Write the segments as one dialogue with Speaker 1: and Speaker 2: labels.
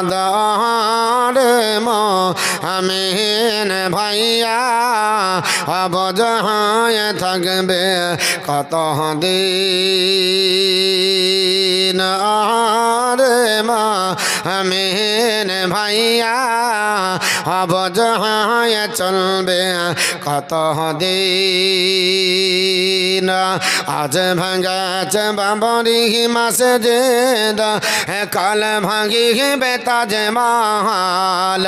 Speaker 1: আমাদের মুমিন ভাইয়া অবুঝ হয়ে থাকবে কত দিন রে মুমিন ভাইয়া অবুঝ হয়ে চলবে কত দিন আজ ভাঙাছে বাবরি মসজিদ কাল ভাঙিবে তাজমহল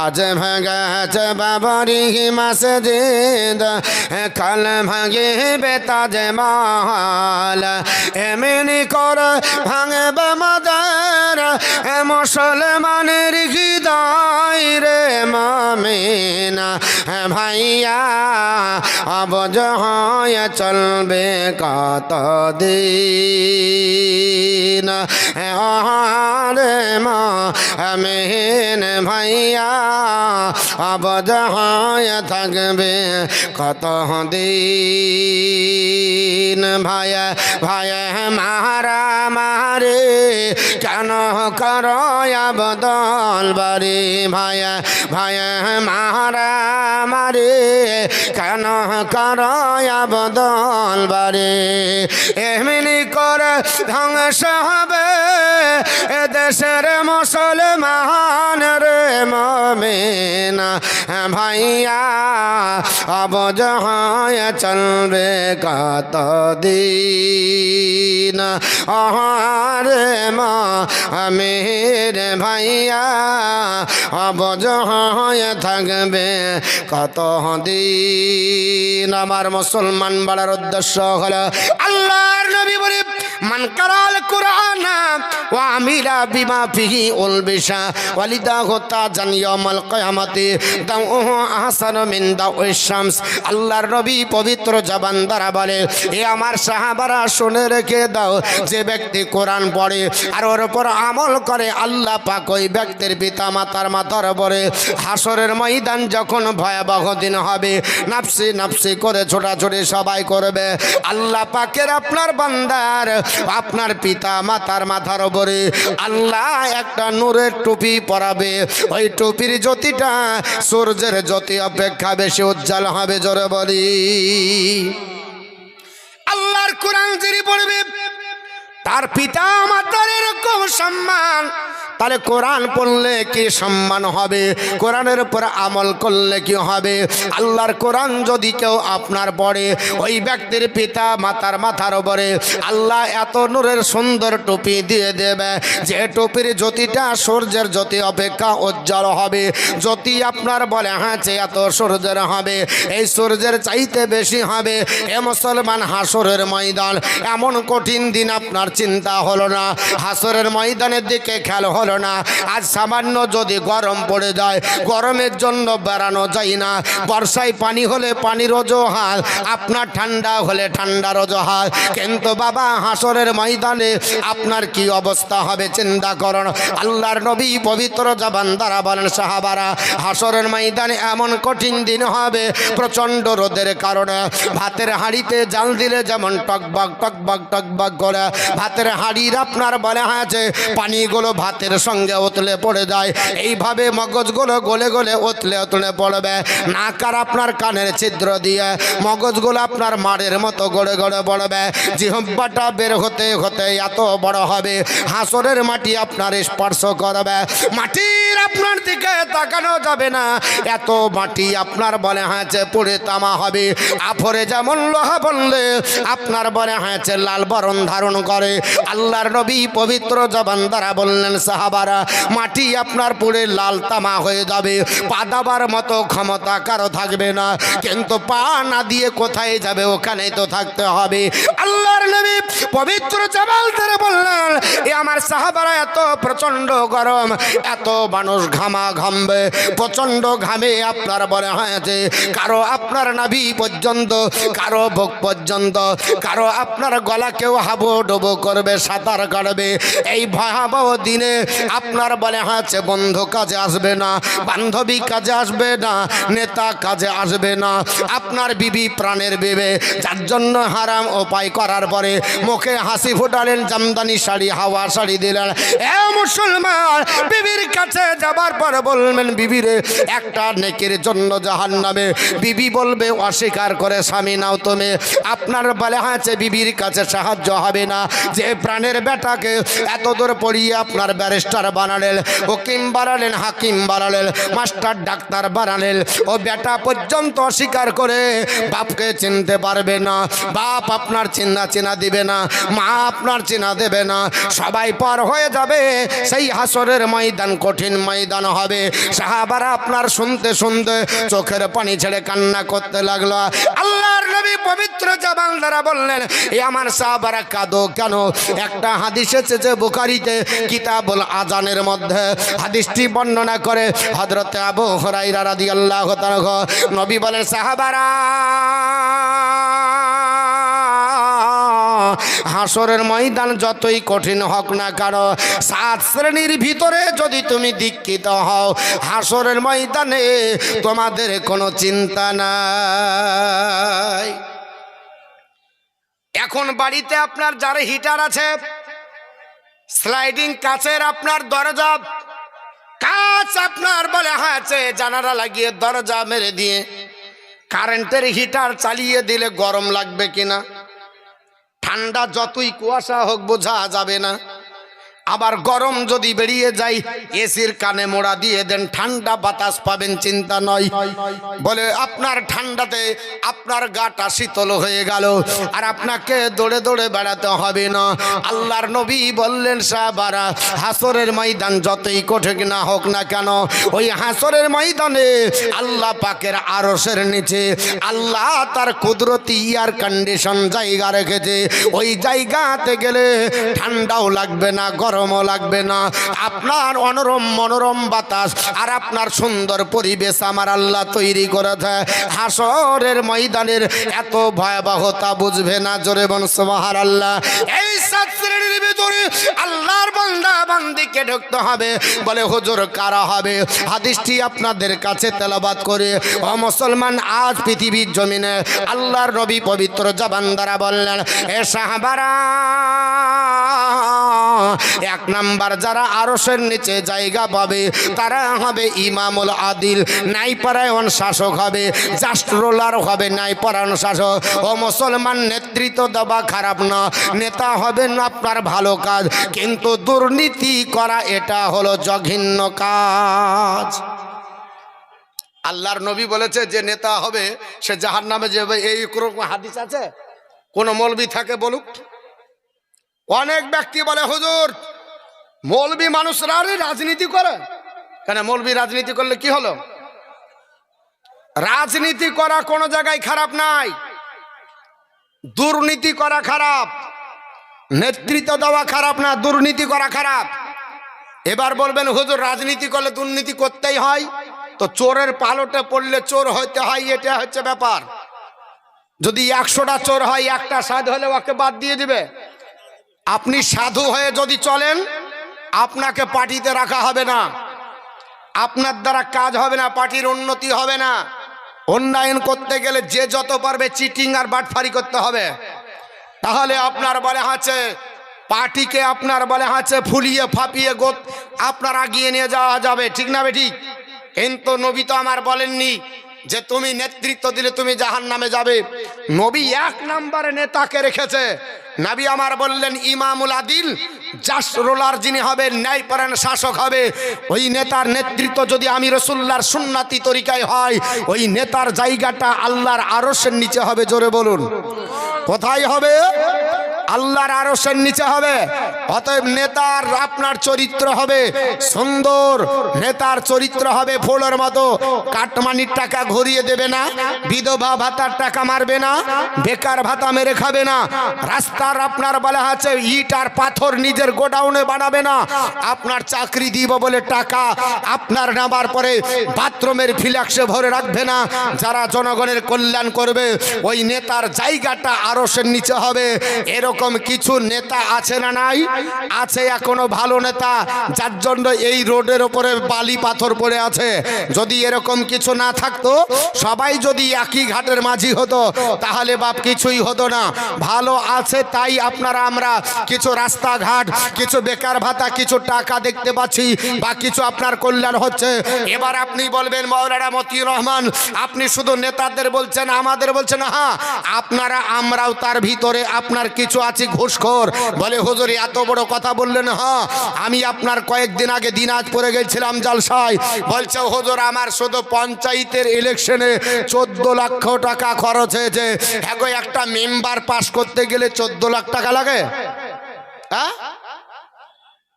Speaker 1: আজ ভাঙাছে বাবরি মসজিদ কাল ভাঙিবে তাজমহল এমনি কর ভাঙবে মাদার মুসলমানের হৃদয় রে মুমিন ভাইয়া অবুঝ হয়ে চলবে কত দিন রে মুমিন ভাইয়া অবুঝ হয়ে থাকবে কত দিন ভাইয়া ভাইয়া মারা মারে কেন করো বদল বাড়ি ভাইয়া ভাইয়া মারা মারে কেন করো বদল বাড়ি এমনি করে ধ্বংস হবে এদেশের মুসলমান রে মুমিন ভাইয়া অবুঝ হয়ে চলবে কত দিন রে মুমিন ভাইয়া অবুঝ হয়ে থাকবে কত দিন। আমার মুসলমান বলার উদ্দেশ্য হলো আল্লাহর নবী বলে মান কারাল কুরআন ওয়া আমিলা বিমা ফিহি উলবিশা ওয়ালিদাহু তাজান ইয়াউমাল কিয়ামতি দাউহু আহসানু মিন দাউইশ শামস। আল্লাহর নবী পবিত্র জবান দ্বারা বলে, এ আমার সাহাবারা শুনে রেখে দাও, যে ব্যক্তি কোরআন পড়ে আর ওর উপর আমল করে আল্লাহ পাক ওই ব্যক্তির পিতা মাতার মাথার উপরে হাসরের ময়দান যখন ভয়াবহ দিন হবে, নাফসি নাফসি করে ছোটাছুটি সবাই করবে, আল্লাহ পাকের আপনার বান্দার আপনার পিতা মাতার মাথার উপরে আল্লাহ একটা নূরের টুপি পরাবে। ওই টুপির জ্যোতিটা সূর্যের জ্যোতি অপেক্ষা বেশি উজ্জ্বল হবে। জোরে বলি আল্লাহর কোরআন যিনি পড়বে তার পিতা মাতার এরকম সম্মান, তাহলে কোরআন পড়লে কি সম্মান হবে, কোরআনের উপর আমল করলে কি হবে। আল্লাহর কোরআন যদি কেউ আপনার পড়ে ওই ব্যক্তির পিতা মাতার মাথার উপরে আল্লাহ এত নূরের সুন্দর টুপি দিয়ে দেবে, যে টুপির জ্যোতিটা সূর্যের জ্যোতি অপেক্ষা উজ্জ্বল হবে। জ্যোতি আপনার বলে হাঁচে এত সূর্যের হবে, এই সূর্যের চাইতে বেশি হবে। এ মুসলমান, হাসরের ময়দান এমন কঠিন দিন আপনার চিন্তা হলো না, হাসরের ময়দানের দিকে খেয়াল হলো না। আজ সামান্য যদি গরম পড়ে যায়, গরমের জন্য বেড়ানো যায় না, বর্ষায় পানি হলে পানির অজুহাত, আপনার ঠান্ডা হলে ঠান্ডার অজুহাত, কিন্তু বাবা হাসরের ময়দানে আপনার কি অবস্থা হবে চিন্তা করুন। আল্লাহর নবী পবিত্র জবান দ্বারা বলেন, সাহাবারা হাসরের ময়দানে এমন কঠিন দিন হবে, প্রচণ্ড রোদের কারণে ভাতের হাঁড়িতে জাল দিলে যেমন টকবক টকবক টকবক করে ভাতের হাঁড়ির আপনার বলে আছে পানিগুলো ভাতের সঙ্গে উতলে পড়ে যায়, এইভাবে মগজগুলো গলে গলে উতলে উতলে পড়বে। নাকার আপনার কানের ছিদ্র দিয়ে মগজগুলো আপনার মারের মতো গড়ে গড়ে পড়বে, জিহ্বাটা বের হতে হতে এত বড় হবে হাসরের মাটি আপনার স্পর্শ করবে, মাটির আপনার দিকে তাকানো যাবে না, এত মাটি আপনার বলে হয়েছে পুড়ে তামা হবে। আফরে যেমন লোহা বললে আপনার বলে হয়েছে লাল বরণ ধারণ করে। আল্লাহর নবী পবিত্র জবান দ্বারা বললেন, সাহাবারা মাটি আপনার পুড়ে লাল তামা হয়ে যাবে, পা দাবার মতো ক্ষমতা কারো থাকবে না, কিন্তু পা না দিয়ে কোথায় যাবে, ওখানেই তো থাকতে হবে। আল্লাহর নবী পবিত্র জবান দ্বারা বললেন, এ আমার সাহাবারা এত প্রচন্ড গরম, এত মানুষ ঘামা ঘামবে, প্রচন্ড ঘামে আপনার বলে হয়েছে, কারো আপনার নাভি পর্যন্ত, কারো বুক পর্যন্ত, কারো আপনার গলাকেও হাবো ডুবো করবে, সাঁতার কাটবে। এই ভয়াবহ দিনে আপনার বলে হয়েছে বন্ধু কাজে আসবে না, বান্ধবী কাজে আসবে না, নেতা কাজে আসবে না, আপনার বিবি প্রাণের বিবে, যার জন্য হারাম উপায় করার পরে মুখে হাসি ফুটালেন, জামদানি শাড়ি হাওয়া শাড়ি দিলেন। এ মুসলমান, বিবির কাছে যাবার পর বলবেন বিবিরে একটা নেকির জন্য জাহান্নামে, বিবি বলবে অস্বীকার করে স্বামী নাও তুমি, আপনার বলে আছে বিবির কাছে সাহায্য হবে না। যে প্রাণের বেটাকে এত দূর পড়িয়ে আপনার ব্যারিস্টার বানালেন, উকিম বানালেন, হাকিম বানালেন, মাস্টার ডাক্তার বানালেন, ও বেটা পর্যন্ত অস্বীকার করে বাপকে চিনতে পারবে না, বাপ আপনার চিনা দিবে না, মা আপনার চিনা দেবে না, সবাই পার হয়ে যাবে। সেই হাসরের ময়দান কঠিন ময়দান হবে। সাহাবারা আপনার শুনতে শুনতে চোখের পানি ছেড়ে কান্না করতে লাগলো। আল্লাহর নবী পবিত্র জবান দ্বারা বললেন, এ আমার সাহাবারা কাঁদো কেন? একটা হাদিস এসেছে বুখারীতে কিতাবুল আজানের মধ্যে, হাদিসটি বর্ণনা করে হযরত আবু হুরায়রা রাদিয়াল্লাহু তাআলা, নবী বলেন, সাহাবারা হাসরের ময়দান যতই কঠিন হোক না কেন, 7 শ্রেণীর ভিতরে যদি তুমি দীক্ষিত হও, হাসরের ময়দানে তোমাদের কোনো চিন্তা নাই। এখন বাড়িতে আপনার যার হিটার আছে, স্লাইডিং কাচের আপনার দরজা, কাচ আপনার বলে আছে জানালা লাগিয়ে দরজা মেরে দিয়ে কারেন্টের হিটার চালিয়ে দিলে গরম লাগবে কিনা? ঠান্ডা যতই কুয়াশা হোক বোঝা যাবে না। আবার গরম যদি বেরিয়ে যায়, এসির কানে মোড়া দিয়ে দেন, ঠান্ডা বাতাস পাবেন, চিন্তা নয়। বলে আপনার ঠান্ডাতে আপনার গাটা শীতল হয়ে গেল, আর আপনাকে দৌড়ে দৌড়ে বেড়াতে হবে না। আল্লাহর নবী বললেন, সাহাবারা হাসরের ময়দান যতই কঠিন না হোক না কেন, ওই হাসরের ময়দানে আল্লাহ পাকের আরশের নিচে আল্লাহ তার কুদরতি এয়ার কন্ডিশন জায়গা রেখেছে। ওই জায়গাতে গেলে ঠান্ডাও লাগবে না, গরমও লাগবে না, আপনার অনরম মনোরম বাতাস আর আপনার সুন্দর পরিবেশ আমার আল্লাহ তৈরি করেছে। হাসরের ময়দানের এত ভয়াবহতা বুঝবে না, জোরে বল সুবহানাল্লাহ। এই 7 শ্রেণীর ভিতরে আল্লাহর বান্দা বান্দিকে ঢুকতে হবে। বলে হুজুর কারা হবে? হাদিসটি আপনাদের কাছে তেলাওয়াত করে, ও মুসলমান, আজ পৃথিবীর জমিনে আল্লাহর নবী পবিত্র জবান দ্বারা বললেন, এ সাহাবারা, 1 নাম্বার যারা আরশের নিচে জায়গা পাবে তারা হবে ইমামুল আদিল, ন্যায়পরায়ণ শাসক হবে, জাস্ট রোলার হবে, ন্যায়পরায়ণ শাসক। ও মুসলমান, নেতৃত্ব দেওয়া খারাপ না, নেতা হবেন আপনার ভালো কাজ, কিন্তু দুর্নীতি করা এটা হলো জঘন্য কাজ। আল্লাহর নবী বলেছে যে নেতা হবে সে জাহান্নামে যাবে। এই কোন হাদিস আছে? কোন মৌলবি থাকে বলুক? অনেক ব্যক্তি বলে হুজুর মৌলবি মানুষরা রাজনীতি করে কেন? মৌলবি রাজনীতি করলে কি হলো? রাজনীতি করা কোনো জায়গায় খারাপ নাই, দুর্নীতি করা খারাপ, নেতৃত্ব দেওয়া খারাপ না, দুর্নীতি করা খারাপ। এবার বলবেন হুজুর রাজনীতি করলে দুর্নীতি করতেই হয়, তো চোরের পালটে পড়লে চোর হইতে হয়, এটা হচ্ছে ব্যাপার। যদি 100টা চোর হয়, একটা সাধু হলে ওকে বাদ দিয়ে দিবে। আপনি সাধু হয়ে যদি চলেন, আপনাকে পার্টিতে রাখা হবে না, আপনার দ্বারা কাজ হবে না, পার্টির উন্নতি হবে না। উন্নয়ন করতে গেলে যে যত পারবে চিটিং আর বাটফারি করতে হবে, তাহলে আপনার বলে আছে পার্টিকে আপনার বলে আছে ফুলিয়ে ফাপিয়ে আপনার আগিয়ে নিয়ে যাওয়া যাবে, ঠিক না বেঠিক? কিন্তু নবী তো আমার বলেননি যে তুমি নেতৃত্ব দিলে তুমি জাহান্নামে যাবে। নবী 1 নম্বরে নেতাকে রেখেছে। নবী আমার বললেন ইমামুল আদিল, জাস্ট রোলার যিনি হবে, ন্যায়পরায়ণ শাসক হবে। ওই নেতার নেতৃত্ব যদি আমি রাসূলুল্লাহর সুন্নতি তরিকায় হয়, ওই নেতার জায়গাটা আল্লাহর আরশের নিচে হবে। জোরে বলুন, কোথায় হবে? আল্লাহর আরশের নিচে হবে। অতএব নেতার আপনার চরিত্র হবে সুন্দর, নেতার চরিত্র হবে ফুলের মতো। কাটমানির টাকা ঘুরিয়ে দেবে না, বিধবা ভাতার টাকা মারবে না, বেকার ভাতা মেরে খাবে না, রাস্তার আপনার বলা আছে ইট আর পাথর নিজের গোডাউনে বানাবে না, আপনার চাকরি দিব বলে টাকা আপনার নেবার পরে বাথরুমের ফ্ল্যাক্সে ভরে রাখবে না। যারা জনগণের কল্যাণ করবে ওই নেতার জায়গাটা আরশের নিচে হবে। এরকম কিছু নেতা আছে না নাই? আছে এখনো ভালো নেতা, যার জন্য এই রোডের উপরে বালি পাথর পড়ে আছে। যদি এরকম কিছু না থাকতো, সবাই যদি একই ঘাটের মাঝি হতো, তাহলে বাপ কিছুই হতো না। ভালো আছে তাই আপনারা আমরা কিছু রাস্তাঘাট, কিছু বেকার ভাতা, কিছু টাকা দেখতে পাচ্ছি, বা কিছু আপনার কল্যাণ হচ্ছে। এবার আপনি বলবেন মাওলানা মতিউর রহমান আপনি শুধু নেতাদের বলছেন, আমাদের বলছেন। হ্যাঁ, আপনারা আমরাও তার ভিতরে আপনার কিছু আছি ঘুষখোর। বলে হুজুর এত বড় কথা বললেন? হ্যাঁ, আমি আপনার কয়েকদিন আগে দিনাজপুরে গেছিলাম জলসায়। বলছে হুজুর আমার শুধু পঞ্চায়েতের ইলেকশনে 14 লক্ষ টাকা খরচ হয়েছে। এগো একটা মেম্বার পাস করতে গেলে 14 লাখ টাকা লাগে? হ্যাঁ,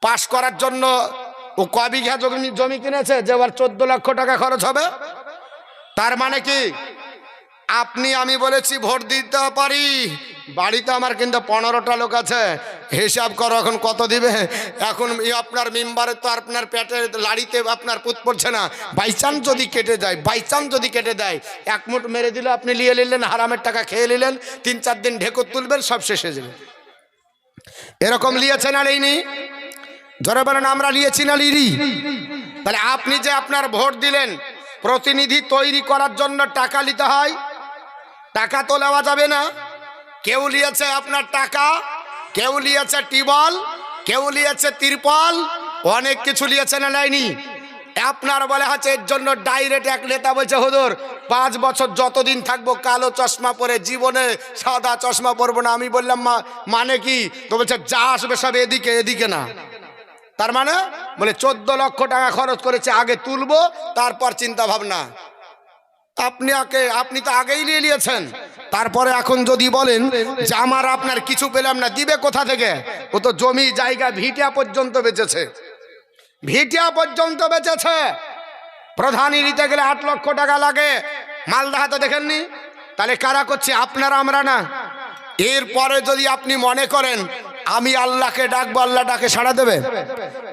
Speaker 1: পাস করার জন্য ও ক বিঘা জমি কিনেছে যে আবার 14 লক্ষ টাকা খরচ হবে? তার মানে কি আপনি আমি বলেছি ভোট দিতে পারি, বাড়িতে আমার কিন্তু 15টা লোক আছে, হিসাব করো এখন কত দিবে। এখন আপনার মেম্বারে তো আপনার পেটের লাড়িতে আপনার পুত পড়ছে না। বাইচান্স যদি কেটে যায়, বাইচান্স যদি কেটে দেয়, এক মুঠ মেরে দিলে আপনি নিয়ে নিলেন, হারামের টাকা খেয়ে নিলেন, 3-4 দিন ঢেকুর তুলবেন, সব শেষ হয়ে যাবে। এরকম লিয়েছেন আর এইনি জোরে বলেন আমরা লিয়েছি না লিরি? তাহলে আপনি যে আপনার ভোট দিলেন, প্রতিনিধি তৈরি করার জন্য টাকা নিতে হয়, টাকা তো নেওয়া যাবে না। কেউ নিয়েছে আপনার টাকা, কেউ নিয়েছে টিবল, কেউ নিয়েছে তিরপল, অনেক কিছু নিয়েছে না লাইনি। আপনার বলে হচ্ছে এর জন্য ডাইরেক্ট এক নেতা বলছে হুজুর 5 বছর যতদিন থাকবো কালো চশমা পরে, জীবনে সাদা চশমা পরবো না। আমি বললাম মানে কি? তো বলছে যা আসবে সব এদিকে, এদিকে না। তার মানে বলে 14 লক্ষ টাকা খরচ করেছে, আগে তুলবো তারপর চিন্তা ভাবনা। আপনি তো আগেই নিয়ে নিয়েছেন। তারপরে এখন যদি বলেন যে আমার আপনার কিছু পেলাম না, দিবে কোথা থেকে? ও তো জমি জায়গা ভিটা পর্যন্ত বেচেছে, ভিটা পর্যন্ত বেচেছে। প্রধানী নিতে গেলে 8 লক্ষ টাকা লাগে, মালদাহাতে দেখেননি? তাহলে কারা করছে? আপনারা, আমরা না। এরপরে যদি আপনি মনে করেন আমি আল্লাহকে ডাকবো, আল্লাহ ডাকে সাড়া দেবে?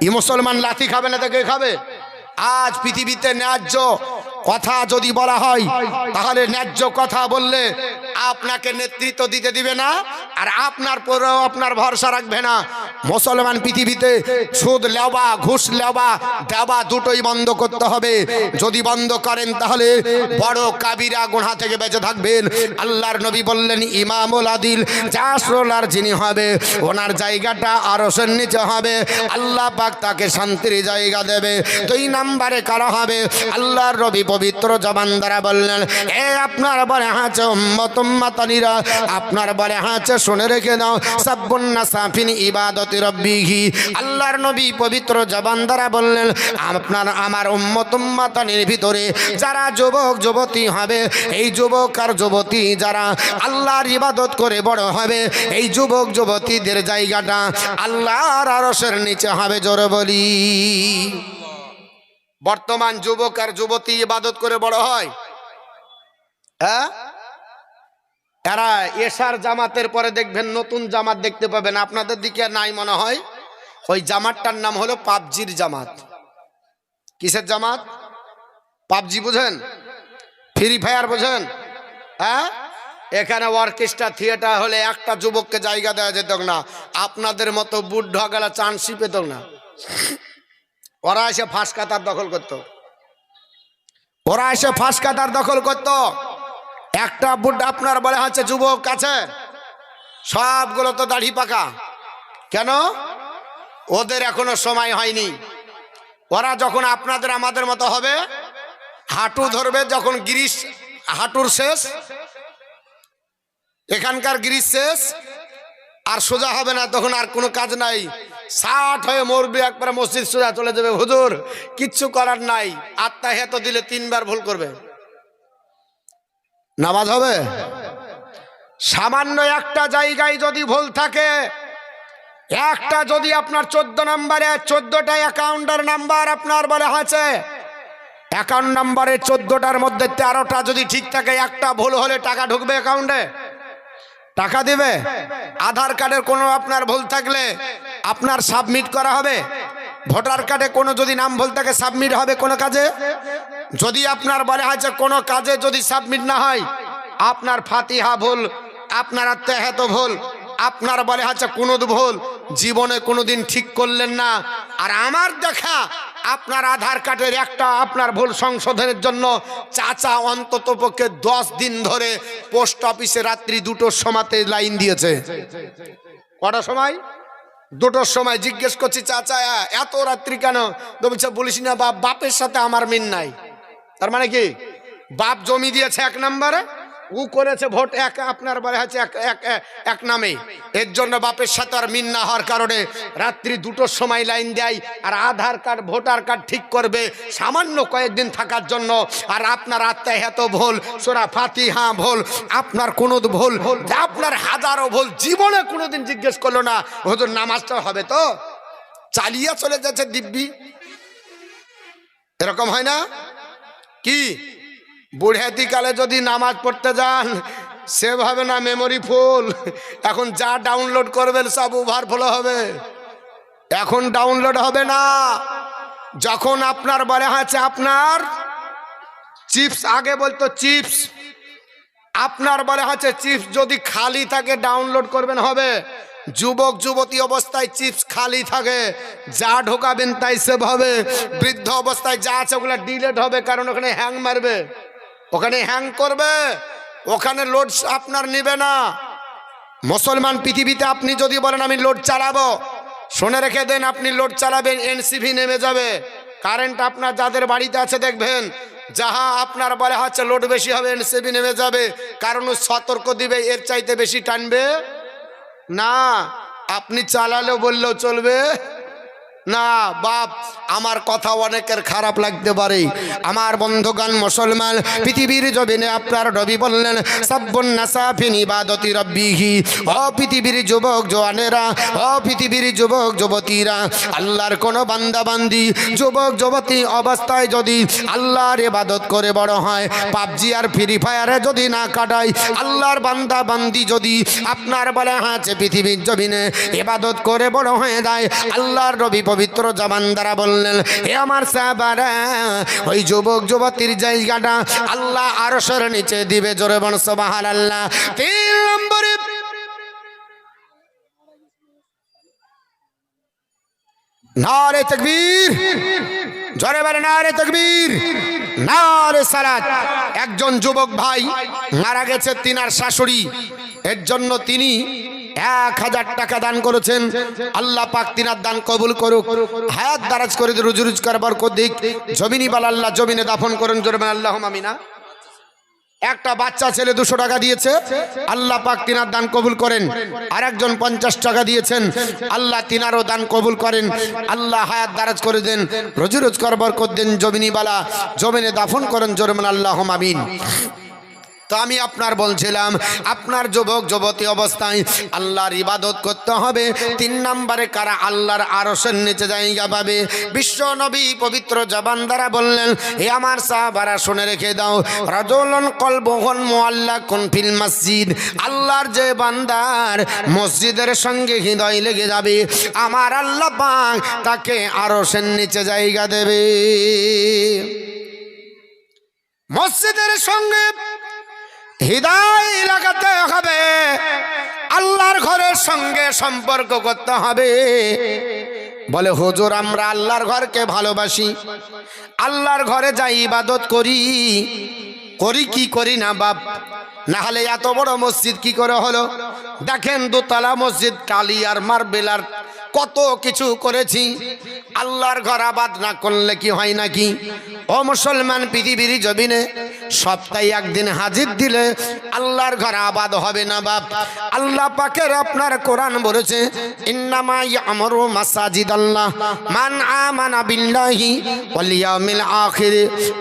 Speaker 1: এই মুসলমান লাথি খাবে না, তাকে খাবে? আজ পৃথিবীতে ন্যায্য কথা যদি বলা হয়, তাহলে ন্যায্য কথা বললে আপনাকে নেতৃত্ব দিতে দিবে না, আর আপনার পরেও আপনার ভরসা রাখবে না। মুসলমান পৃথিবীতে সুদ লেওয়া, ঘুষ লেওয়া দেওয়া দুটোই বন্ধ করতে হবে। যদি বন্ধ করেন তাহলে বড় কাবিরা গুনাহ থেকে বেঁচে থাকবেন। আল্লাহর নবী বললেন ইমামুল আদিল, জাসরুলার যিনি হবে ওনার জায়গাটা আরশের নিচে হবে, আল্লাহ পাক তাকে শান্তির জায়গা দেবে। 2 নম্বরে কারা হবে? আল্লাহর নবী পবিত্র জবান দ্বারা বললেন, এ আপনার বলে হাঁচে উম্মত উম্মাতানিরা, আপনার বলে হাঁচে শুনে রেখে দাও, সাব্বুন্না সাফিন ইবাদতি রাব্বিহি। আল্লাহর নবী পবিত্র জবান দ্বারা বললেন, আপনার আমার উম্মত উম্মাতানির ভিতরে যারা যুবক যুবতী হবে, এই যুবক আর যুবতী যারা আল্লাহর ইবাদত করে বড় হবে, এই যুবক যুবতীদের জায়গাটা আল্লাহর আরশের নিচে হবে। জোরে বলি। বর্তমান যুবক আর যুবতী ইবাদত করে বড় হয়। হ্যাঁ, এরা এশার জামাতের পরে দেখবেন নতুন জামাত দেখতে পাবেন, আপনাদের দিকে নাই মনে হয়। ওই জামাতটার নাম হলো পাবজির জামাত। কিসের জামাত? পাবজি বুঝেন? ফ্রি ফায়ার বুঝেন? হ্যাঁ, এখানে অর্কেস্ট্রা থিয়েটার হলে একটা যুবককে জায়গা দেওয়া যেত না, আপনাদের মতো বুট ঢগালা চান্সই পেত না। ওরা এসে ফাঁস কাতার দখল করত, ওরা এসে ফাঁস কাতার দখল করত। একটা বুট আপনার বলে হচ্ছে যুবক আছে, সবগুলো তো দাড়ি পাকা। কেন? ওদের এখনো সময় হয়নি। ওরা যখন আপনাদের আমাদের মতো হবে, হাঁটু ধরবে, যখন গ্রিস হাঁটুর শেষ, এখানকার গ্রিস শেষ, আর সোজা হবে না, তখন আর কোনো কাজ নাই, 60 হয়ে মরবে, একবার মসজিদ সোজা চলে যাবে। হুজুর কিচ্ছু করার নাই, আত্মাহিয়াত দিলে 3 বার ভুল করবে, নামাজ হবে? সামান্য একটা জায়গায় যদি ভুল থাকে, একটা যদি আপনার 14 নম্বরে 14টা অ্যাকাউন্টের নাম্বার আপনার বলে আছে, অ্যাকাউন্ট নাম্বারে 14টার মধ্যে 13টা যদি ঠিক থাকে, একটা ভুল হলে টাকা ঢুকবে অ্যাকাউন্টে? টাকা দিবে? আধার কার্ডের কোনো আপনার ভুল থাকলে আপনার সাবমিট করা হবে? ভোটার কার্ডে কোনো যদি নাম ভুল থাকে সাবমিট হবে কোনো কাজে? যদি আপনার বলে আছে কোনো কাজে যদি সাবমিট না হয়, আপনার ফাতিহা ভুল, আপনার আত্মাহাত ভুল, আপনার বলে আছে কুনুত ভুল, জীবনে কোনোদিন ঠিক করলেন না, আর আমার দেখা আপনার আধার কার্ডের একটা আপনার ভুল সংশোধনের জন্য চাচা অন্তত পক্ষে 10 দিন ধরে পোস্ট অফিসে রাত্রি 2টোর সময়তে লাইন দিয়েছে। কটার সময়? 2টোর সময়। জিজ্ঞেস করছি চাচা এত রাত্রি কেন? তো বলছে বলিস না বাপ, বাপের সাথে আমার মিল নাই। তার মানে কি? বাপ জমি দিয়েছে 1 নম্বরে, ও করেছে ভোট এক আপনার বলে হচ্ছে এক নামে, এর জন্য বাপের সাথে আর মিল না হওয়ার কারণে রাত্রি 2টোর সময় লাইন দেয়, আর আধার কার্ড ভোটার কার্ড ঠিক করবে সামান্য কয়েকদিন থাকার জন্য, আর আপনার আত্মাহাত ভুল, সূরা ফাতিহা ভুল, আপনার কুনুত ভুল, আপনার হাজারো ভুল, জীবনে কোনোদিন জিজ্ঞেস করলো না হুজুর নামাজটা হবে তো? চালিয়ে চলে যাচ্ছে দিব্যি। এরকম হয় না কি? বুড়হাতি কালে যদি নামাজ পড়তে যান, সেভাবে না মেমোরি ফুল, এখন যা ডাউনলোড করবেন সব ওভারফ্লো হবে। এখন ডাউনলোড হবে না। যখন আপনার বলে আছে আপনার চিপস, আগে বলতো চিপস, আপনার বলে আছে চিপস যদি খালি থাকে ডাউনলোড করবেন হবে। যুবক যুবতী অবস্থায় চিপস খালি থাকে, যা ঢোকাবেন তাই সেভ হবে। বৃদ্ধ অবস্থায় যা আছে ওগুলো ডিলেট হবে, কারণ ওখানে হ্যাং মারবে, ওখানে হ্যাং করবে, ওখানে লোড আপনার নিবে না। মুসলমান পৃথিবীতে আপনি যদি বলেন আমি লোড চালাবো, শুনে রেখে দেন, আপনি লোড চালাবেন এনসিভি নেমে যাবে। কারেন্ট আপনার যাদের বাড়িতে আছে দেখবেন, যাহা আপনার বলে হচ্ছে লোড বেশি হবে এনসিভি নেমে যাবে, কারণ সতর্ক দিবে এর চাইতে বেশি টানবে না। আপনি চালালেও বললেও চলবে না। বাপ, আমার কথা অনেকের খারাপ লাগতে পারে, আমার বন্ধুগণ মুসলমান পৃথিবীর জমিনে আপনার নবী বললেন সাব্বুন নাসাফিন ইবাদতি রাব্বিহি। ও পৃথিবীর যুবক জওয়ানেরা, ও পৃথিবীর যুবক যুবতীরা, আল্লাহর কোন বান্দা বান্দি যুবক যুবতী অবস্থায় যদি আল্লাহর ইবাদত করে বড় হয়, পাবজি আর ফ্রি ফায়ারে যদি না কাটায়, আল্লাহর বান্দা বান্দি যদি আপনার বলে আছে পৃথিবীর জমিনে ইবাদত করে বড় হয়ে যায়, আল্লাহর নবী পবিত্র জবান দ্বারা বললেন, হে আমার সাহাবারা, ওই যুবক যুবতীর জায়গাটা আল্লাহ আরশের নিচে দিবে। জোরে বল সুবহানাল্লাহ। 3 নম্বরে নারে তাকবীর, জোরে বলেন নারে তাকবীর, নারে সালাত। একজন যুবক ভাই মারা গেছে, তিনার শাশুড়ি, এর জন্য তিনি 1000 টাকা দান করেছেন। আল্লাহ পাক তিনার দান কবুল করুক, হায়াত দারাজ করে রুজি রোজগার বরকত দিক, জমিনি বাল আল্লাহ জমিনে দাফন করুন। জোরে বলেন আল্লাহুম্মা আমিন। একটা বাচ্চা ছেলে 200 টাকা দিয়েছে, আল্লাহ পাক তিনার দান কবুল করেন। আর একজন 50 টাকা দিয়েছেন, আল্লাহ তিনারও দান কবুল করেন, আল্লাহ হায়াত দারাজ করে দেন, রুজি রোজগার বরকত দেন, জমিনি বালা জমিনে দাফন করেন। জোরে বলেন আল্লাহুম্মা আমিন। তো আমি আপনার বলছিলাম, আপনার যুবক যুবতী অবস্থায় আল্লাহর ইবাদত করতে হবে। 3 নম্বরে কারা আল্লাহর আরশের নিচে জায়গা পাবে? বিশ্ব নবী পবিত্র জবান দ্বারা বললেন, হে আমার সাহাবারা শুনে রেখে দাও, রাজুলুন কলবুহুন মুআল্লাকুন ফিল মসজিদ, আল্লাহর যে বান্দার মসজিদের সঙ্গে হৃদয় লেগে যাবে, আমার আল্লাহ পাক তাকে আরশের নিচে জায়গা দেবে। মসজিদের সঙ্গে হৃদয় লাগাতে হবে, আল্লাহর ঘরের সঙ্গে সম্পর্ক করতে হবে। বলে হুজুর আমরা আল্লাহর ঘরকে ভালোবাসি, আল্লাহর ঘরে যাই ইবাদত করি, করি কি করি না বাপ, না হলে এত বড় মসজিদ কি করে হলো? দেখেন 2 তলা মসজিদ, কালি আর মার্বেল আর কত কিছু করেছি, আল্লাহর ঘর আবাদ না করলে কি হয় নাকি? ও মুসলমান, পৃথিবীর জমিনে সপ্তাহে একদিন হাজির দিলে আল্লাহর ঘর আবাদ হবে না বাপ। আল্লাহ পাকের আপনার কোরআন বলেছে, ইন্নামা ইয়ামুরু মাসাজিদাল্লাহ মান আমানা বিল্লাহি ওয়াল ইয়াউমিল আখির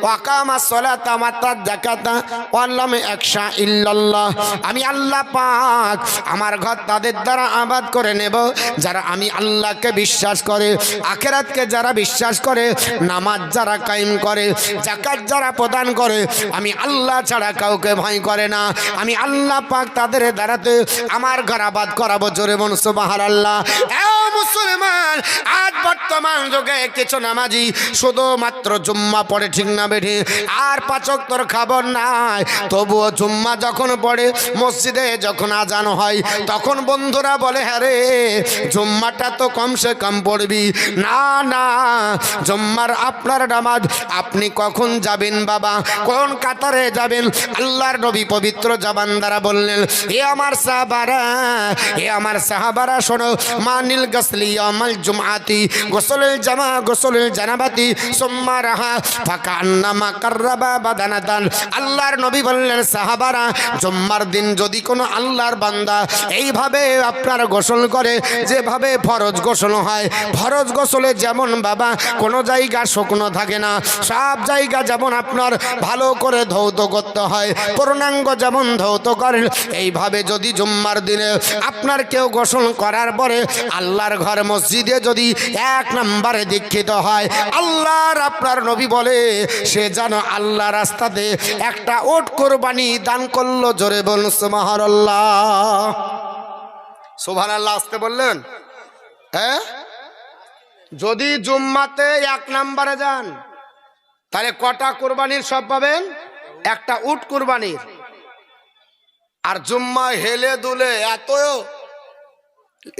Speaker 1: ওয়া আকামাস সালাতা ওয়া আতাজ যাকাতা ওয়া লাম ইয়াখশা ইল্লাল্লাহ। আমি আল্লাহ পাক আমার ঘর তাদের দ্বারা আবাদ করে নেব যারা আমি আল্লাহকে বিশ্বাস করে, আখিরাতকে যারা বিশ্বাস করে, নামাজ যারা কায়েম করে, যাকাত যারা প্রদান করে, আমি আল্লাহ ছাড়া কাউকে ভয় করে না। আমি আল্লাহ পাক তাদের দ্বারাতে আমার ঘর আবাদ করাবো। জোরে বলুন সুবহানাল্লাহ। এ মুসলমান, আজ বর্তমান যুগে কিছু নামাজি শুধুমাত্র জুম্মা পড়ে, ঠিক না বেঠি, আর পাঁচ ওয়াক্তের খবর নাই। তবুও জুম্মা যখন পড়ে, মসজিদে যখন আজান হয়, তখন বন্ধুরা বলে, হ্যাঁ রে জুম্মাটা তো কমসে কম পড়বি। না না, জুম্মার আপনার নামাজ আপনি কখন যাবেন বাবা, কোন কাতারে যাবেন? আল্লাহর নবী পবিত্র জবান দ্বারা বললেন, এ আমার সাহাবারা, এ আমার সাহাবারা শোনো, মানিল গসলি ইয়ামাল জুমআতি গোসলুল জামা গোসলুল জানাবাতি সুম্মা রাহা ফাকান্নামা কাররাবা বাদানাতান। আল্লাহর নবী বললেন, সাহাবারা, জুম্মার দিন যদি কোনো আল্লাহর বান্দা এইভাবে আপনার গোসল করে, যেভাবে ফরজ গোসল হয়, ফরজ গোসলে যেমন বাবা কোনো জায়গা শুকনো থাকে না, সব জায়গা যেমন আপনার ভালো করে ধৌত করতে হয়, পূর্ণাঙ্গ যেমন ধৌত করেন, এইভাবে যদি জুম্মার দিনে আপনার কেউ গোসল করার পরে আল্লাহর ঘর মসজিদে যদি এক নম্বরে দীক্ষিত হয়, আল্লাহর আপনার নবী বলে সে যেন আল্লাহ রাস্তাতে একটা ওট কোরবানি দান করলো। জোরে বলুন সুবহানাল্লাহ। সুবহানাল্লাহ আসতে বললেন। হ্যাঁ, যদি জুম্মাতে এক নম্বরে যান তাহলে কটা কোরবানির সব পাবেন? একটা উট কোরবানির। আর জুম্মা হেলে দুলে এত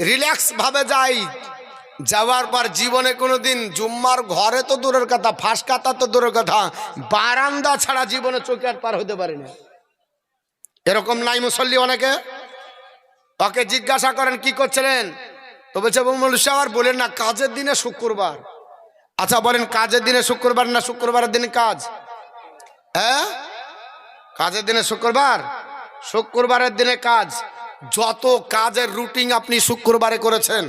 Speaker 1: রিল্যাক্স ভাবে যাই, যাওয়ার পর জীবনে কোনোদিন জুম্মার ঘরে তো দূরের কথা, ফাঁস কাতা তো দূরের কথা, বারান্দা ছাড়া জীবনে চোখে আর পার হতে পারে না। এরকম নাই মুসল্লি অনেকে? ওকে জিজ্ঞাসা করেন কি করছিলেন, তো বলছে আর বলেন না কাজের দিনে শুক্রবার। আচ্ছা বলেন, কাজের দিনে শুক্রবার না শুক্রবারের দিনে কাজ? হ্যাঁ, কাজের দিনে শুক্রবার, শুক্রবারের দিনে কাজ। যত কাজের রুটিন আপনি শুক্রবারে করেছেন,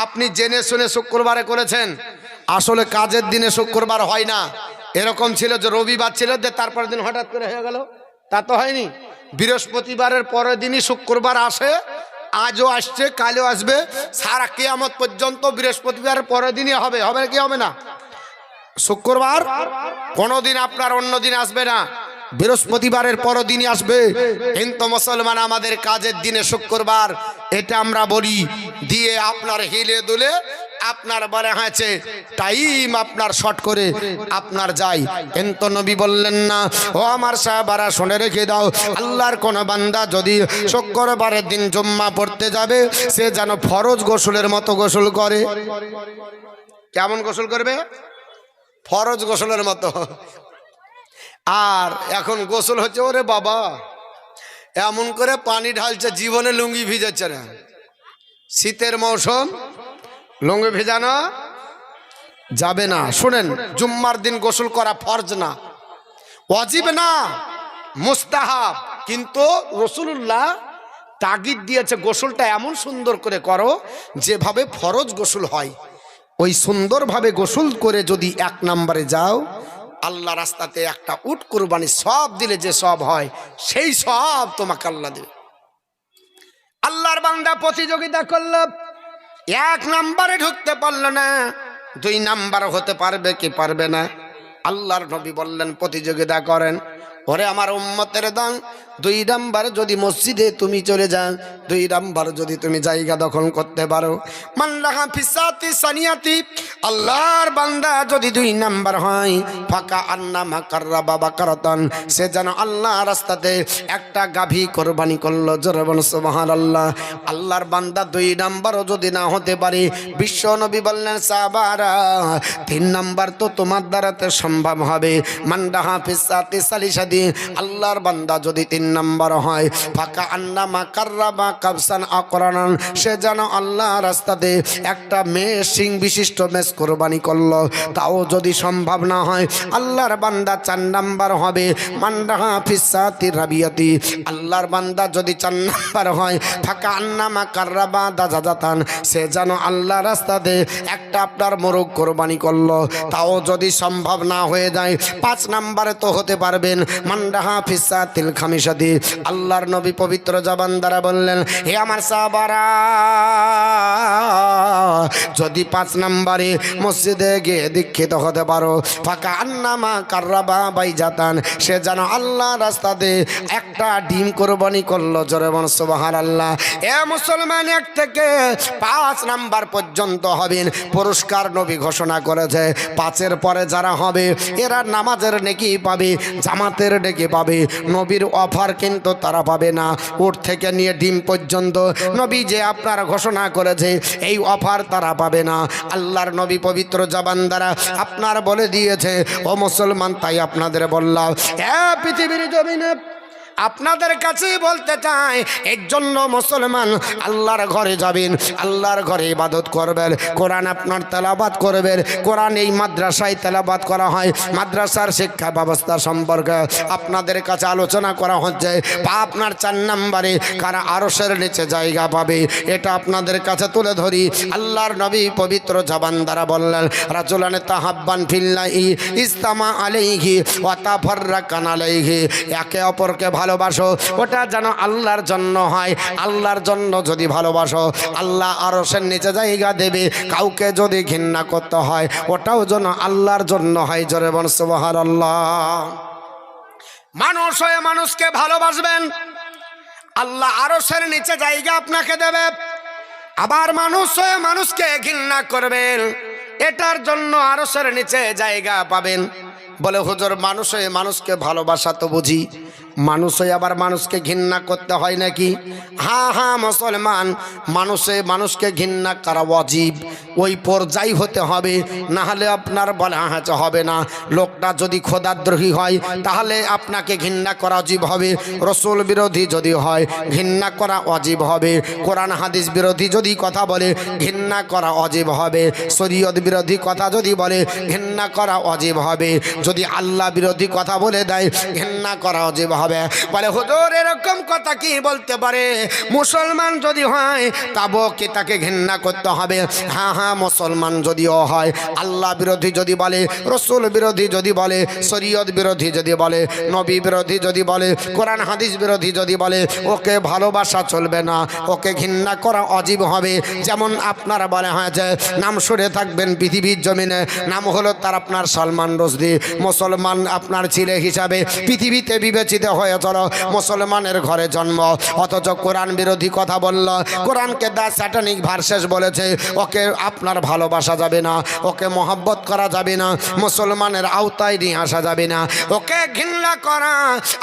Speaker 1: আপনি জেনে শুনে শুক্রবারে করেছেন, আসলে কাজের দিনে শুক্রবার হয় না। এরকম ছিল যে রবিবার ছিল, তারপর দিন হঠাৎ করে হয়ে গেল, তা তো হয়নি। বৃহস্পতিবারের পরের দিনই শুক্রবার আসে, আজও আসছে, কালও আসবে, সারা কিয়ামত পর্যন্ত বৃহস্পতিবারের পরের দিনই হবে। হবে কি হবে না? শুক্রবার কোনোদিন আপনার অন্য দিন আসবে না, বৃহস্পতিবারের পরের দিনই আসবে। কিন্তু মুসলমান আমাদের কাজের দিনে শুক্রবার, এটা আমরা বলি দিয়ে আপনার হিলে দুলে আপনার বলে হয়েছে টাইম আপনার শর্ট করে আপনার যাই। কিন্তু নবী বললেন না, ও আমার সাহাবারা শুনে রেখে দাও, আল্লাহর কোন বান্দা যদি শুক্রবারের দিন জুম্মা পড়তে যাবে, সে যেন ফরজ গোসলের মতো গোসল করে। কেমন গোসল করবে? ফরজ গোসলের মতো। আর এখন গোসল হচ্ছে, ওরে বাবা এমন করে পানি ঢালছে, জীবনে লুঙ্গি ভিজাচ্ছে না। শীতের মৌসুম, লুঙ্গি ভেজানো যাবে না। শুনেন, জুম্মার দিন গোসল করা ফরজ না, ওয়াজিব না, মুস্তাহাব। কিন্তু রাসূলুল্লাহ তাগিদ দিয়েছে গোসলটা এমন সুন্দর করে করো যেভাবে ফরজ গোসল হয়, ওই সুন্দরভাবে গোসল করে যদি এক নম্বরে যাও, আল্লাহ রাস্তাতে একটা উট কুরবানি সব দিলে যে সব হয়, সেই সব তোমাকে আল্লাহ দেবে। আল্লাহর বান্দা প্রতিযোগিতা করলো, এক নম্বরে ঢুকতে পারলো না, দুই নাম্বার হতে পারবে কি পারবে না? আল্লাহর নবী বললেন প্রতিযোগিতা করেন। ওরে আমার উম্মতের দান, দুই নাম্বার যদি মসজিদে তুমি চলে যাও, দুই নাম্বার যদি তুমি জায়গা দখল করতে পারো, মাল্লাহা ফিসাতি সানিয়াতি, আল্লাহর বান্দা যদি দুই নাম্বার হয়, ফাঁকা আন্নামা কাররাবা বাকারাতান, সে যেন আল্লাহ রাস্তাতে একটা গাভী কোরবানি করলো। জোরে বলুন সুবহানাল্লাহ। আল্লাহর বান্দা দুই নাম্বারও যদি না হতে পারে, বিশ্ব নবী বললেন সাহাবারা, তিন নাম্বার তো তোমার দ্বারাতে সম্ভব হবে। মান্দাহা ফিসাতি সালিসাদি, আল্লাহর বান্দা যদি তিন 3 নাম্বার হয় ফাঁকা আন্নামা কাররাবা কাবসান আকরানান, সে যেন আল্লাহ রাস্তাতে একটা মেয়ে সিং বিশিষ্ট মেষ কোরবানি করলো, তাও যদি সম্ভব না হয় আল্লাহর বান্দা 4 নাম্বার হবে মান্দাহা ফিসাতি রাবিয়াতি, আল্লাহর বান্দা যদি 4 নাম্বার হয় ফাঁকা আন্নামা কাররাবা দাজাজাতান, সে যেন আল্লাহ রাস্তাতে একটা আপনার মোরগ কোরবানি করলো, তাও যদি সম্ভব না হয়ে যায় 5 নাম্বারে তো হতে পারবেন মান্দাহা ফিসাতিল খামিসাতি। আল্লাহর নবী পবিত্র জবান দ্বারা বললেন, হে আমার সাহাবারা, যদি 5 নাম্বারে মসজিদে গিয়ে দীক্ষিত হতে পারো ফাঁকা আন্নামা কাররাবা বাইজাতান, সে যেন আল্লাহ রাস্তাতে একটা ডিম কোরবানি করলো। জোরে বল সুবহানাল্লাহ। এ মুসলমান 1 থেকে 5 নাম্বার পর্যন্ত হবেন পুরস্কার নবী ঘোষণা করেছে। 5-এর পরে যারা হবে এরা নামাজের নেকি পাবে, জামাতের নেকি পাবে, নবীর অফার কিন্তু তারা পাবে না। উট থেকে নিয়ে ডিম পর্যন্ত নবী যে আপনার ঘোষণা করেছে এই অফার তারা পাবে না। আল্লাহর নবী পবিত্র জবান দ্বারা আপনার বলে দিয়েছে। ও মুসলমান, তাই আপনাদের বললাম, পৃথিবীর জমিনে আপনাদের কাছেই বলতে চাই, এর জন্য মুসলমান আল্লাহর ঘরে যাবেন, আল্লাহর ঘরে ইবাদত করবেন, কোরআন আপনার তেলাওয়াত করবেন। কোরআন এই মাদ্রাসায় তেলাওয়াত করা হয়। মাদ্রাসার শিক্ষা ব্যবস্থা সম্পর্কে আপনাদের কাছে আলোচনা করা হচ্ছে। আপনার 4 নাম্বারে কারা আরশের নিচে জায়গা পাবে এটা আপনাদের কাছে তুলে ধরি। আল্লাহর নবী পবিত্র জবান দ্বারা বললেন, রাজুলানে তাহাব্বান ফিল্লাহি ইস্তামা আলাইহি ওয়া তাফাররাকান আলাইহি, একে অপরকে ভালোবাসো, ওটা যেন আল্লাহর জন্য হয়। আল্লাহর জন্য যদি ভালোবাসো আল্লাহ আরশের নিচে জায়গা দেবে। কাউকে যদি ঘৃণা করতে হয় ওটাও যেন আল্লাহর জন্য হয়। জোরে বল সুবহানাল্লাহ। মানুষ হয়ে মানুষকে ভালোবাসবেন, আল্লাহ আরশের নিচে জায়গা আপনাকে দেবে। আবার মানুষ হয়ে মানুষকে ঘৃণা করবেন, এটার জন্য আরশের নিচে জায়গা পাবেন। বলে হুজুর, মানুষ হয়ে মানুষকে ভালোবাসা তো বুঝি, মানুষ হয়ে আবার মানুষকে ঘৃণা করতে হয় নাকি? হ্যাঁ হ্যাঁ মুসলমান, মানুষে মানুষকে ঘৃণা করা ওয়াজিব, ওই পর্যায় হতে হবে, না হলে আপনার বলা হবে না। লোকটা যদি খোদাদ্রোহী হয় তাহলে আপনাকে ঘৃণা করা ওয়াজিব হবে। রসুল বিরোধী যদি হয় ঘৃণা করা ওয়াজিব হবে। কোরআন হাদিস বিরোধী যদি কথা বলে ঘৃণা করা ওয়াজিব হবে। শরীয়ত বিরোধী কথা যদি বলে ঘৃণা করা ওয়াজিব হবে। যদি আল্লাহ বিরোধী কথা বলে দেয় ঘৃণা করা ওয়াজিব হবে। বলে হুজুর, এরকম কথা কি বলতে পারে? মুসলমান যদি হয় তবু কি তাকে ঘৃণা করতে হবে? হ্যাঁ হ্যাঁ মুসলমান যদিও হয়, আল্লাহ বিরোধী যদি বলে, রসুল বিরোধী যদি বলে, শরীয়ত বিরোধী যদি বলে, নবী বিরোধী যদি বলে, কোরআন হাদিস বিরোধী যদি বলে, ওকে ভালোবাসা চলবে না, ওকে ঘৃণা করা ওয়াজিব হবে। যেমন আপনারা বলে হয়েছে, নাম শুনে থাকবেন পৃথিবীর জমিনে, নাম হলো তার আপনার সালমান রুশদি। মুসলমান আপনার ছেলে হিসাবে পৃথিবীতে বিবেচিত হয়েছিল, মুসলমানের ঘরে জন্ম, অথচ কোরআন বিরোধী কথা বলল, কোরআনকে দা স্যাটানিক ভার্সেস বলেছে। ওকে আপনার ভালোবাসা যাবে না, ওকে মহব্বত করা যাবে না, মুসলমানের আওতায় নিয়ে আসা যাবে না। ওকে ঘৃণা করা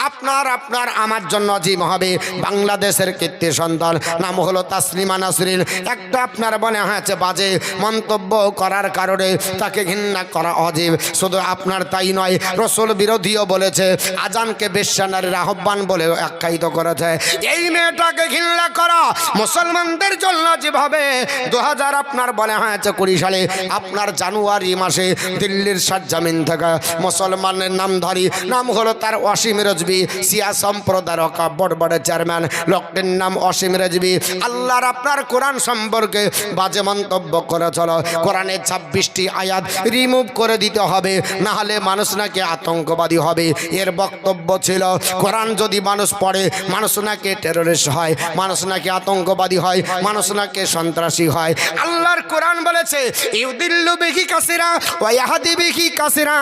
Speaker 1: আপনার আমার জন্য ওয়াজিব হবে। বাংলাদেশের কীর্তি সন্তান, নাম হলো তাসলিমা নাসরিন, একটা আপনার মনে হয়েছে বাজে মন্তব্য করার কারণে তাকে ঘৃণা করা ওয়াজিব। শুধু আপনার তাই নয়, রসুল বিরোধীও বলেছে, আজানকে বেশ্যানারীর আহ্বান বলে আখ্যায়িত করেছে। এই মেয়েটাকে ঘৃণা করা মুসলমানদের জন্য যেভাবে 2000 আপনার বলে হয়েছে 20 সালে আপনার জানুয়ারি মাসে দিল্লির শাহজামিন থেকে মুসলমানের নামধারী, নাম হলো তার অসীম রেজভি, শিয়া সম্প্রদায়ের বড় চেয়ারম্যান, লোকটির নাম অসীম রেজভি, আল্লাহর আপনার কোরআন সম্পর্কে বাজে মন্তব্য করেছিল। কোরআনের 26টি আয়াত রিমুভ করে দিতে হবে, না হলে মানুষ নাকি আতঙ্কবাদী হবে। এর বক্তব্য ছিল, কোরআন যদি মানুষ পড়ে মানুষ নাকি টেররিস্ট হয়, মানুষ নাকি আতঙ্কবাদী হয়, মানুষ নাকি সন্ত্রাসী হয়। আল্লাহর কোরআন বলেছে, ইউদিল্লু বিহি কাসিরা ওয়া ইয়াহদি বিহি কাসিরা।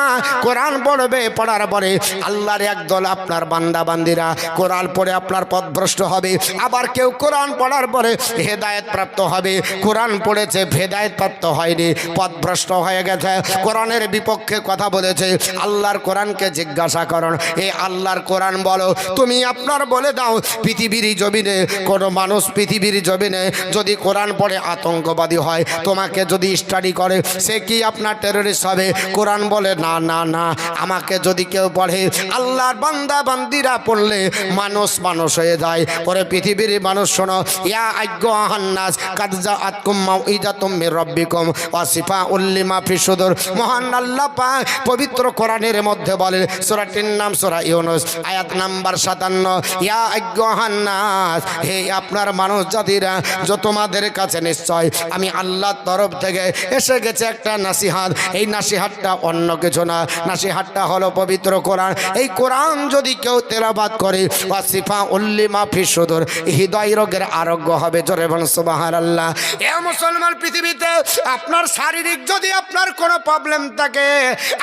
Speaker 1: কোরআন পড়বে, পড়ার পরে আল্লাহর একদল আপনার বান্দা বান্দিরা কোরআন পড়ে আপনার পথভ্রষ্ট হবে। আবার কেউ কোরআন পড়ার পরে হেদায়েত প্রাপ্ত হবে। কোরআন পড়েছে, হেদায়েত প্রাপ্ত হয়নি, পথভ্রষ্ট হয়ে গেছে, কোরআনের বিপক্ষে কথা বলেছে। আল্লাহর কোরআনকে জিজ্ঞাসা করুন, এই আল্লাহর কোরআন বলো তুমি আপনার বলে দাও পৃথিবীর জমিনে কোনো মানুষ পৃথিবীর জমিনে যদি কোরআন পড়ে আতঙ্কবাদী হয়, তোমাকে যদি স্টাডি করে সে কি আপনার টেররিস্ট হবে? কোরআন বলে না না না, আমাকে যদি কেউ পড়ে আল্লাহর বান্দা বান্দিরা পড়লে মানুষ মানুষ হয়ে যায়। পরে পৃথিবীর মানুষ শোনো, ইয়া আইয়ুহান নাস কাদ জাআতকুম মাউইযাতুম মির রাব্বিকুম ওয়া শিফাউল লিমা ফিস সুদূর। মহান আল্লাহ পাক পবিত্র কোরআনের মধ্যে বলেন, সূরাটির নাম সূরা ইউনূস, আয়াত নাম্বার 57, ইয়া আইয়ুহান নাস, হে আপনার মানুষ জাতিরা, যে তোমাদের কাছে নিশ্চয় আমি আল্লাহর তরফ থেকে এসে গেছে একটা নাসিহাত। এই নাসিহাতটা অন্য কিছু না, নাসিহাতটা হলো পবিত্র কোরআন। এই কোরআন যদি কেউ তেলাওয়াত করে ওয়া শিফাউল লিমা ফিস সুদূর, হৃদয় রোগের আরোগ্য হবে। জোরে বলুন সুবহানাল্লাহ। এ মুসলমান, পৃথিবীতে আপনার শারীরিক যদি আপনার কোনো প্রবলেম থাকে,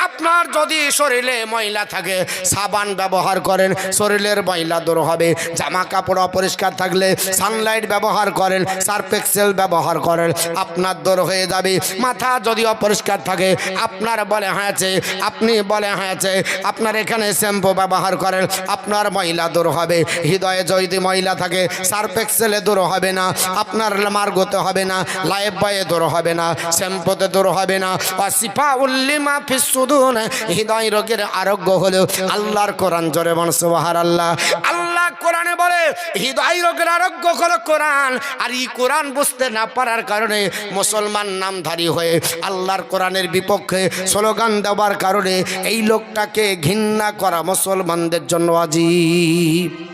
Speaker 1: আপনার যদি শরীরে ময়লা থাকে, সাবান ব্যবহার করেন, শরীরের ময়লা দূর হবে। জামা কাপড় অপরিষ্কার থাকলে সানলাইট ব্যবহার করেন, সার্ফ এক্সেল ব্যবহার করেন, আপনার দূর হয়ে যাবে। মাথা যদি অপরিষ্কার থাকে, আপনার বলে হয়েছে, আপনি বলে হয়েছে, আপনার এখানে শ্যাম্পু ব্যবহার করেন, আপনার ময়লা দূর হবে। হৃদয়ে যদি ময়লা থাকে, সার্ফ এক্সেলে দূর হবে না, আপনার মার্গতে হবে না, লাইফ বয়ে দূর হবে না, শ্যাম্পুতে দূর হবে না। ওয়াসিফাউল লিমা ফিস সুদূর, হৃদয় রোগের আরোগ্য হলো আল্লাহর কোরআন। জোরে বলুন সুবহানাল্লাহ। আল্লাহ কোরআনে বলে হৃদয় রোগের আরোগ্য হলো কোরআন। আর এই কোরআন বুঝতে না পারার কারণে মুসলমান নামধারী হয়ে আল্লাহর কোরআনের বিপক্ষে স্লোগান দেওয়ার কারণে এই লোকটাকে ঘৃণা করা মুসলমানদের জন্য ওয়াজিব।